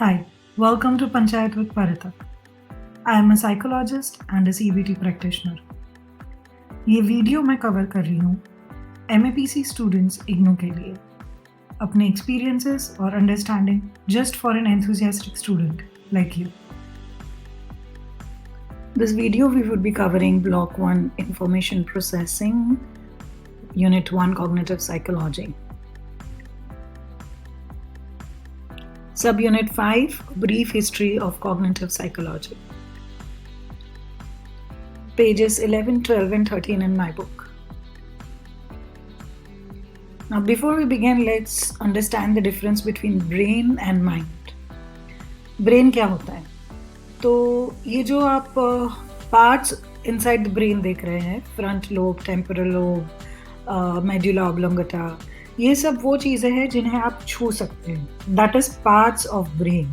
Hi, welcome to Panchayat with Paritak. I am a psychologist and a CBT practitioner. ये video मैं cover कर रही हूँ MAPC students IGNOU के लिए अपने एक्सपीरियंसेस और understanding just for an enthusiastic student like you. This video we would be covering Block 1 Information Processing, Unit 1 Cognitive Psychology. Subunit 5 Brief History of Cognitive Psychology. Pages 11, 12 and 13 in my book. Now before we begin, let's understand the difference between brain and mind. Brain क्या होता है? तो ये जो आप parts inside the brain देख रहे हैं, front lobe, temporal lobe, medulla oblongata, ये सब वो चीज़ें हैं जिन्हें आप छू सकते हैं. That is parts of brain,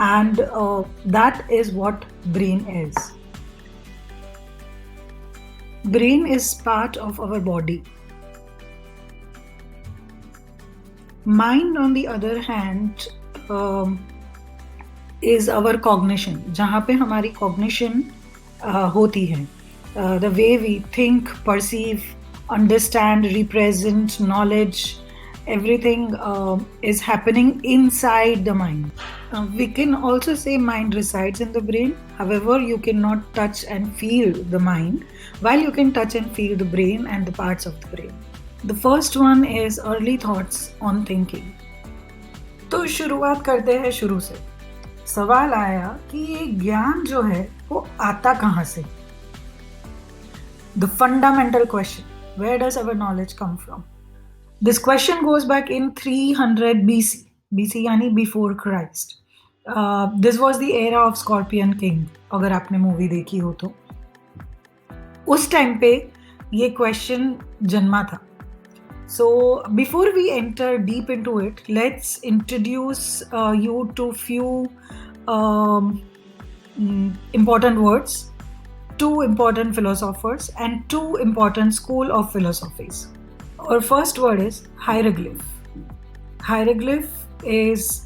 and that is what brain is. Brain is part of our body. Mind, on the other hand, is our cognition, जहाँ पे हमारी cognition होती है. The way we think, perceive, understand, represent, knowledge, everything is happening inside the mind. We can also say mind resides in the brain. However, you cannot touch and feel the mind, while you can touch and feel the brain and the parts of the brain. The first one is early thoughts on thinking. तो शुरुआत करते हैं शुरू से. सवाल आया कि ये ज्ञान जो है वो आता कहाँ से? The fundamental question. Where does our knowledge come from? This question goes back in 300 BC. BC यानी before Christ. This was the era of Scorpion King. अगर आपने मूवी देखी हो तो उस टाइम पे ये क्वेश्चन जन्मा था. So before we enter deep into it, let's introduce you to few important words, two important philosophers and two important school of philosophies. Our first word is hieroglyph. Hieroglyph is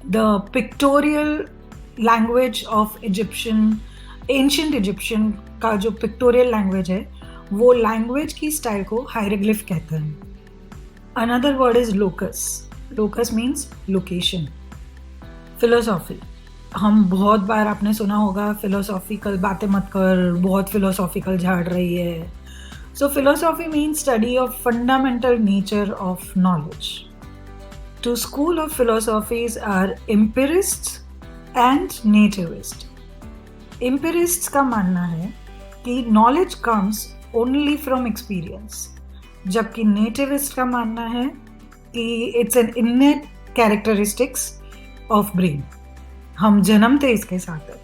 the pictorial language of ancient Egyptian का जो pictorial language है वो language की style को hieroglyph कहते हैं. Another word is locus. Locus means location. Philosophy. हम बहुत बार आपने सुना होगा philosophical बातें मत कर, बहुत philosophical झाड़ रही है. So philosophy means study of fundamental nature of knowledge. Two school of philosophies are empirists and nativists. Empirists का मानना है कि knowledge comes only from experience, जबकि nativist का मानना है कि it's an innate characteristics of brain. हम जन्मते इसके साथ है.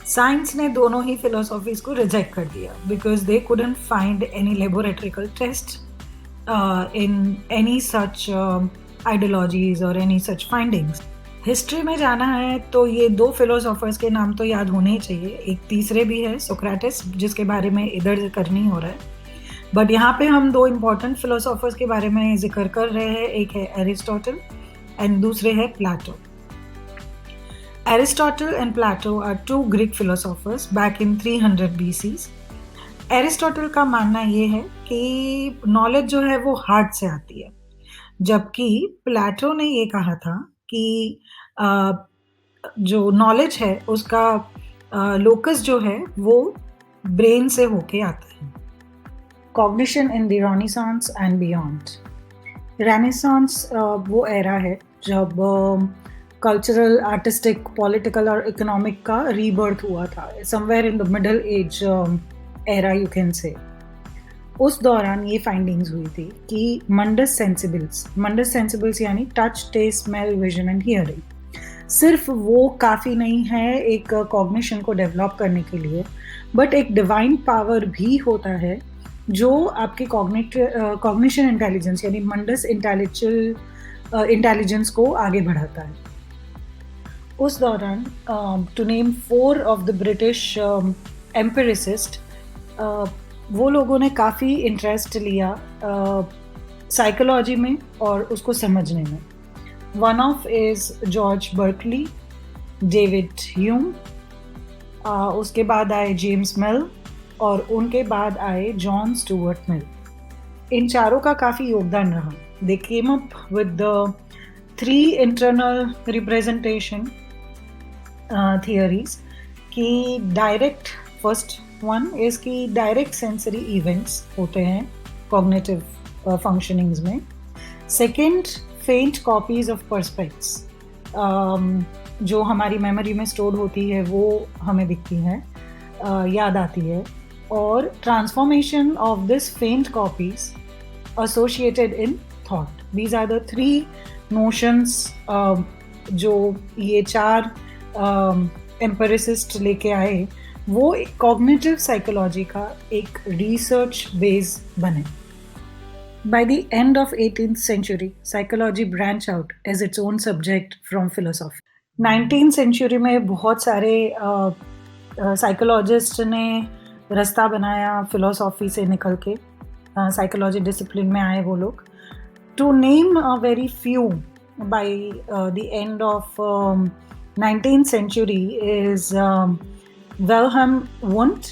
साइंस ने दोनों ही फिलोसॉफीज को रिजेक्ट कर दिया because they couldn't find any laboratorical test in any such ideologies और एनी सच फाइंडिंग्स. हिस्ट्री में जाना है तो ये दो फिलोसोफर्स के नाम तो याद होने ही चाहिए. एक तीसरे भी है सोक्रेटिस, जिसके बारे में इधर जिक्र नहीं हो रहा है, बट यहाँ पे हम दो इम्पॉर्टेंट फिलोसोफर्स के बारे में जिक्र कर रहे हैं. एक है एरिस्टोटल एंड दूसरे है प्लेटो. Aristotle and Plato are two Greek philosophers back in 300 BC. Aristotle का मानना ये है कि नॉलेज जो है वो हार्ट से आती है, जबकि प्लेटो ने ये कहा था कि जो नॉलेज है उसका लोकस जो है वो ब्रेन से होके आता है. Cognition in the renaissance and beyond. Renaissance वो एरा है जब कल्चरल, आर्टिस्टिक, पॉलिटिकल और इकोनॉमिक का रीबर्थ हुआ था. Somewhere in the middle age era you can say. उस दौरान ये फाइंडिंग्स हुई थी कि मंडस सेंसिबल्स यानी touch, taste, smell, vision and hearing, सिर्फ वो काफ़ी नहीं है एक कॉग्निशन को डेवलप करने के लिए, बट एक डिवाइन पावर भी होता है जो आपके कॉग्निशन इंटेलिजेंस यानी मंडस इंटेलिजेंस को आगे बढ़ाता है. उस दौरान to name 4 of the British empiricist, वो लोगों ने काफ़ी इंटरेस्ट लिया साइकोलॉजी में और उसको समझने में. One of is George Berkeley, David Hume, उसके बाद आए जेम्स मिल और उनके बाद आए जॉन स्टुअर्ट मिल। इन चारों का काफ़ी योगदान रहा। They came up with the 3 internal representation theories कि डायरेक्ट, फर्स्ट वन इज कि डायरेक्ट सेंसरी इवेंट्स होते हैं कॉग्निटिव फंक्शनिंग्स में। Second, faint copies of percepts, जो हमारी मेमोरी में स्टोर्ड होती है वो हमें दिखती है, याद आती है। और ट्रांसफॉर्मेशन ऑफ दिस फेंट copies associated in thought. These are the 3 notions जो ये 4 एम्पिरिसिस्ट लेके आए, वो कॉग्निटिव साइकोलॉजी का एक रिसर्च बेस बने। By the end of 18th century, psychology branched out as its own subject from philosophy. 19th century में बहुत सारे साइकोलॉजिस्ट ने रास्ता बनाया फिलोसॉफी से निकल के, साइकोलॉजी डिसिप्लिन में आए वो लोग। To name a very few, by the end of 19th century is Wilhelm Wundt,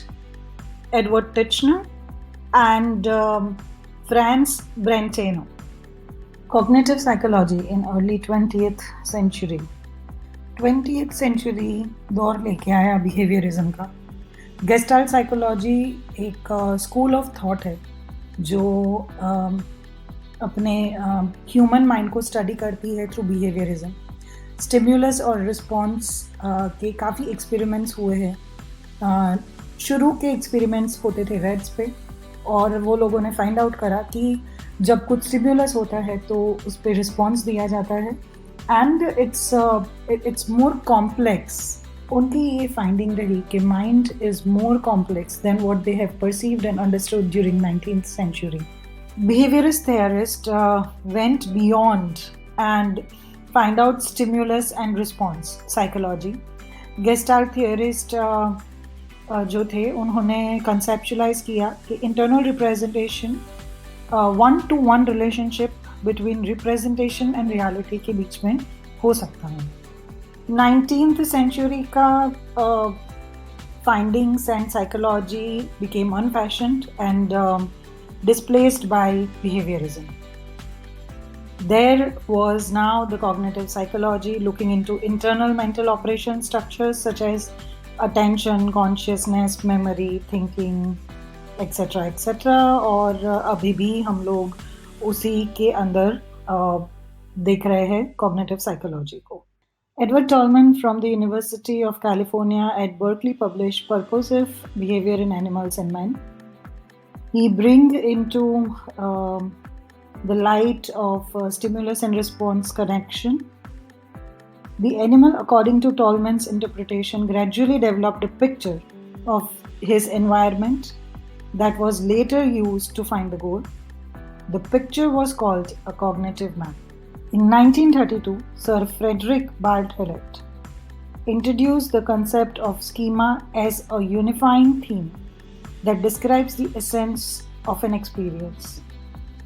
Edward Titchener, and Franz Brentano. Cognitive psychology in early 20th century. 20th century दौर लेके आया बिहेवियरिज्म का। गेस्टाल्ट साइकोलॉजी एक school of thought है जो अपने human mind को study करती है थ्रू बिहेवियरिज्म। स्टिम्युलस और रिस्पॉन्स के काफ़ी एक्सपेरिमेंट्स हुए हैं। शुरू के एक्सपेरिमेंट्स होते थे रैट्स पे, और वो लोगों ने फाइंड आउट करा कि जब कुछ स्टिम्युलस होता है तो उस पर रिस्पॉन्स दिया जाता है, एंड इट्स मोर कॉम्प्लेक्स। उनकी ये फाइंडिंग रही कि mind is more complex than what they have perceived and understood during 19th century. Behaviorist theorists went beyond and find out stimulus and response psychology. Gestalt theorist जो थे उन्होंने conceptualize किया कि internal representation, one-to-one relationship between representation and reality के बीच में हो सकता है। 19th century का findings and psychology became unfashioned and displaced by behaviorism. There was now the cognitive psychology looking into internal mental operation structures such as attention, consciousness, memory, thinking, etc. etc. और अभी भी हम लोग उसी के अंदर देख रहे हैं cognitive psychology को। Edward Tolman from the University of California at Berkeley published Purposive Behavior in Animals and Men. He brings into the light of stimulus and response connection. The animal, according to Tolman's interpretation, gradually developed a picture of his environment that was later used to find the goal. The picture was called a cognitive map. In 1932, Sir Frederick Bartlett introduced the concept of schema as a unifying theme that describes the essence of an experience.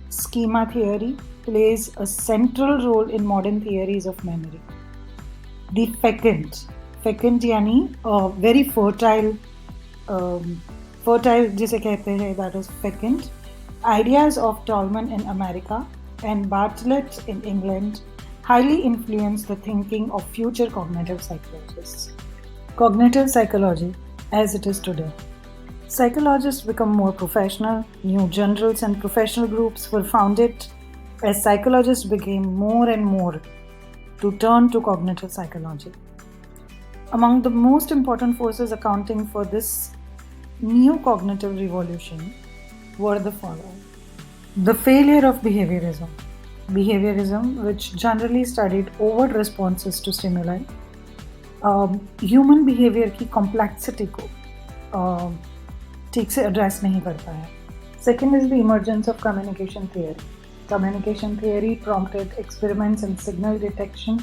Schema theory plays a central role in modern theories of memory. The fecund यानी very fertile जिसे कहते हैं, that is fecund. Ideas of Tolman in America and Bartlett in England highly influenced the thinking of future cognitive psychologists. Cognitive psychology as it is today. Psychologists become more professional. New journals and professional groups were founded as psychologists became more and more to turn to cognitive psychology. Among the most important forces accounting for this new cognitive revolution were the following. The failure of behaviorism. Behaviorism, which generally studied overt responses to stimuli, human behavior की complexity को ठीक से address नहीं करता है. Second is the emergence of communication theory. Communication theory prompted experiments in signal detection,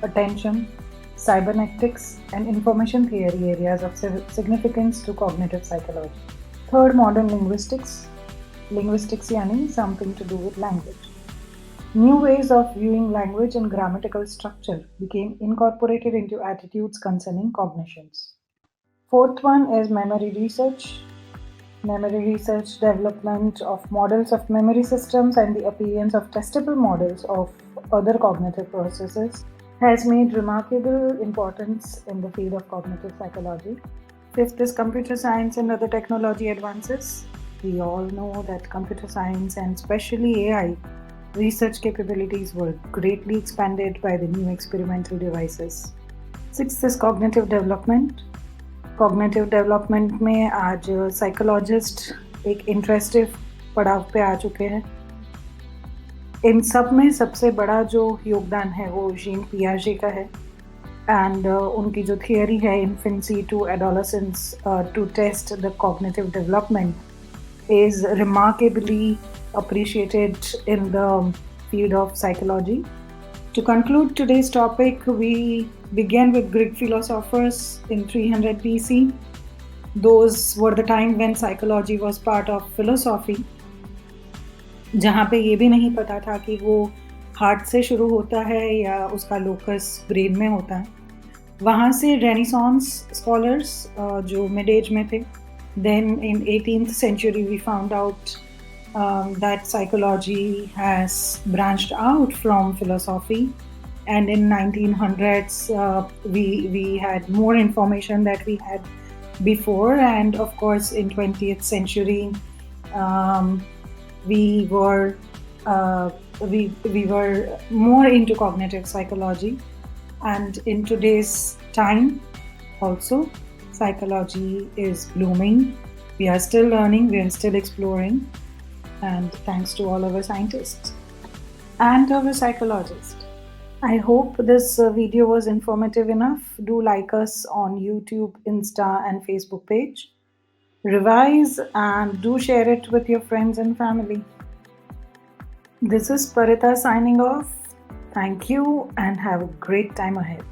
attention, cybernetics, and information theory areas of significance to cognitive psychology. Third, modern linguistics. Linguistics यानी something to do with language. New ways of viewing language and grammatical structure became incorporated into attitudes concerning cognitions. Fourth one is memory research. Memory research, development of models of memory systems, and the appearance of testable models of other cognitive processes has made remarkable importance in the field of cognitive psychology. Fifth is computer science and other technology advances. We all know that computer science and especially AI research capabilities were greatly expanded by the new experimental devices. Sixth is cognitive development. Cognitive development में आज psychologist एक इंटरेस्टिव पड़ाव पे आ चुके हैं. इन सब में सबसे बड़ा जो योगदान है वो जीन पियाजे का है. एंड उनकी जो थियरी है infancy to adolescence to test the cognitive development is remarkably appreciated in the field of psychology. To conclude today's topic, we began with Greek philosophers in 300 BC. Those were the time when psychology was part of philosophy. जहाँ पे ये भी नहीं पता था कि वो heart से शुरू होता है या उसका लोकस ब्रेन में होता है. वहाँ से रेनेसांस स्कॉलर्स जो मिड एज में थे. Then in 18th century we found out that psychology has branched out from philosophy, and in 1900s we had more information that we had before, and of course in 20th century we were more into cognitive psychology, and in today's time also psychology is blooming. We are still learning, we are still exploring. And thanks to all our scientists and our psychologists. I hope this video was informative enough. Do like us on YouTube, Insta, and Facebook page. Revise and do share it with your friends and family. This is Parita signing off. Thank you and have a great time ahead.